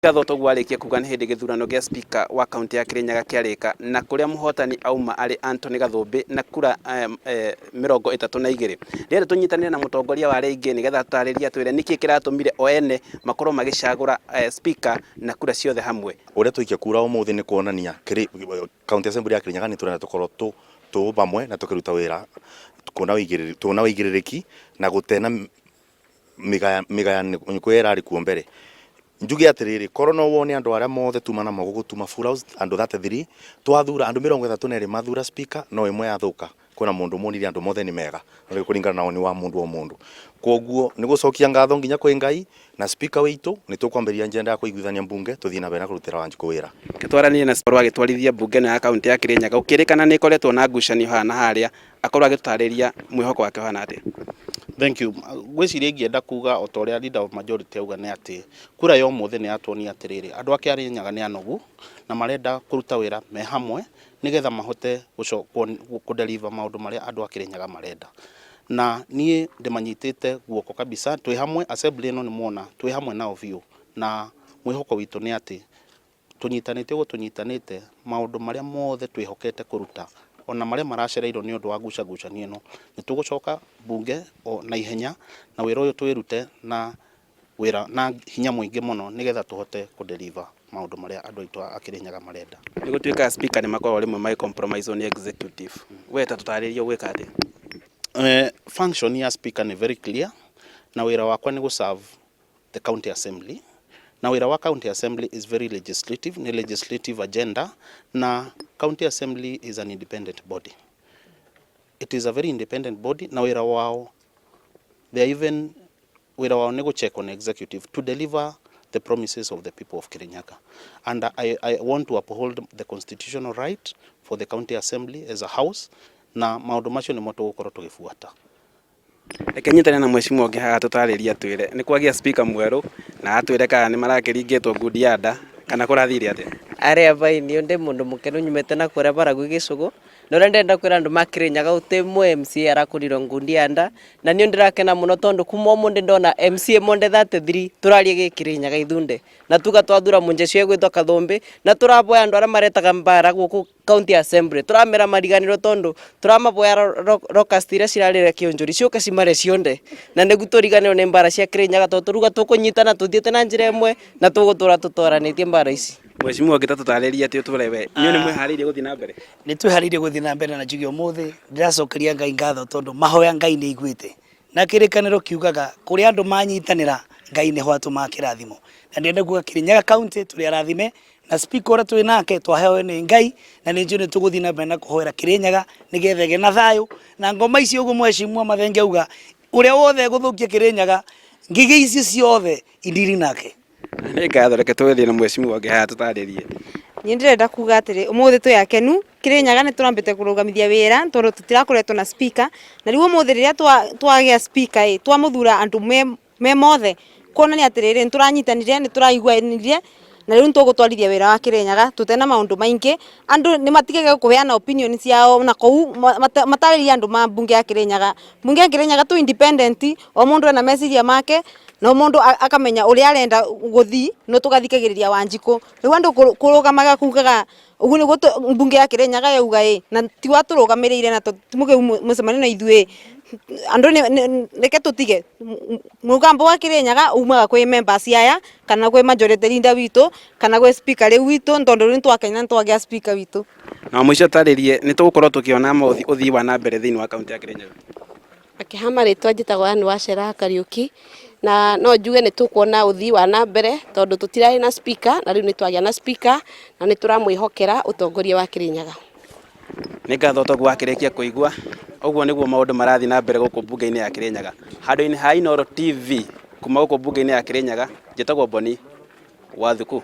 Gatho togwarikia kuga nĩ hĩndĩ gĩthurano gĩa speaker wa kaunti ya Kirinyaga kĩarĩka na kũrĩa mũhotani auma arĩ Anthony Gathũmbĩ na kura 32. Rĩrĩa tũnyitanĩre na mũtongoria wa arĩa ingĩ nĩgetha tũtarĩrie twĩre nĩkĩ kĩratũmire o ene makorwo magĩcagũra speaker na kura ciothe hamwe. Ũrĩa tũikia kura ũmũthĩ nĩ kuonania kaunti assembly ya Kirinyaga nĩ tũrenda tũkorwo tũ bamwe na tũkĩruta wĩra tuona wĩigĩrĩrĩki na gũtena mĩgayano ĩrarĩ kuo mbere. Njuge atiriri korona wone andu aria mothe tumana magugutuma full house andu 33 twathura andu 32 mathura speaker no imwe yathuka kuna mundu muniri andu mothe ni mega no kuringana na oni wa mundu o mundu koguo ni gucokia ngatho nginya kwi Ngai na speaker witu ni tukwambiria njenda ya kuiguithania mbunge tuthina bena kurutira Wanjiku wira kitwaranie na sporwa gitwarithia mbunge na kaunti ya Kirinyaga ukirikana ni koretwo na ngucanio hana haria akorwa agitariria mwihoko wake hana ati. Thank you. Gwiciria ingienda kuga o ta uria leader of majority auga ni ati kura yo mothe ni atuonia atiriri andu a Kirinyaga ni anogu na marenda kuruta wira me hamwe nigetha mahote kudeliver maundu maria andu a Kirinyaga marenda na nie ndimanyitite guoko kabisa twi hamwe assembly no ni muona twi hamwe nao biu na mwihoko witu ni ati tunyitanite maundu maria mothe twihokete kuruta ona maria maracereirwo ni undu wa gucanio no ni tugucoka bunge o na ihenya na wira uyu twirute na wira na hinya muingi muno nigetha tuhote kudeliver maundu maria andu aitu a Kirinyaga marenda. Ni gutuika speaker ni makorwo rimwe mai compromise on executive weta tutaririo gwika ati. Function ya speaker ni very clear na wira wakwa ni serve the county assembly na wira wa county assembly is very legislative ni legislative agenda na county assembly is an independent body. It is a very independent body na wira wao nego check on executive to deliver the promises of the people of Kirinyaga and I want to uphold the constitutional right for the county assembly as a house na maundu macio ni moto gukorwo tugifuata. Ekenyitane na mheshimiwa onge haha tutariria twire ni kwagia speaker mweru na atwire kana ni marakiringitwo ngundi ya nda kana kurathire ate aria bai ni onde mundu mukenu nyumete na kuria baragu gicugu no ndenda kwira andu makirinyaga utemwe MC arakuriro ngundi ya nda na ni ndirakena muno tondu kuma mundu ndona MC monde 33 turarie gikirinyaga ithunde na tuga twathura munjecio egwitwa Gathũmbĩ na turaboya andu aria maretaga mbara guku county assembly turamera mariganiro tondu turamaboya rokastira cirarire kionjuri cioke cimare cionde na negu turiganiro ni mbara cia Kirinyaga tondu turuga tukunyitana tuthiete na njira imwe na tugutura tutoranitie mbara ici. Mheshimiwa gitatutariria ati turewe ni mwiharirie guthi na mbere ni twiharirie guthi na mbere na njugi umuthi ndiracokeria Ngai ngatho tondu mahoya Ngai ni iguite na kirikaniro kiugaga kuri andu manyitanira Ngai ni hwatu makirathimo na ndenda kuga Kirinyaga county turi arathime na speaker ora twi nake twaheo ni Ngai na ni njune tuguthi na mbere na kuhoera Kirinyaga nigethege na thayu na ngoma icio ugu mheshimiwa mathenge uga uria wothe guthukia Kirinyaga ngigi icio ciothe indiri nake. Ngatho reke twethie na mheshimiwa onge haha tutaririe. Ni ndirenda kuga atiri umuthi twi akenu Kirinyaga ni turambite kurugamithia wira tondu tutirakoretwo na speaker na riu umuthi riria twagia speaker twamuthura andu me mothe kuonania atiriri ni turanyitanire ni turaiguanire na riu tugutwarithia wira wa Kirinyaga tutena maundu maingi andu ni matigege kuheana opinion ciao na kou matariria andu ma bunge ya Kirinyaga. Bunge ya Kirinyaga tu independent o mundu ena meciria make no mundu akamenya uri arenda guthi no tugathikagiriria Wanjiku riu andu kurugamaga kugaga ugu ni bunge ya Kirinyaga yauga na ti waturugamirire na tumuge mucemanio na ithue andu ni reke tutige mugambo wa Kirinyaga umaga kwi members aya kana kwi majority leader witu kana kwi speaker riu witu tondu ni twakenya twagia speaker witu na mwisho taririe ni tugukorwo tukiona uthii wa na mbere thiini wa kaunti ya Kirinyaga akihama ritwa njitagwo Anne Wachera Kariuki na no njuge ni tukuona uthii wa na mbere tondu tutirari na speaker na riu ni twagia na speaker na ni turamwihokera utongoria wa Kirinyaga. Ni ngatho togwakirikia kuigua uguo niguo maundu marathi na mbere guku bunge-ini ya Kirinyaga handu-ini ha Inooro TV kuma guku bunge-ini ya Kirinyaga njitagwo Boni Wathuku.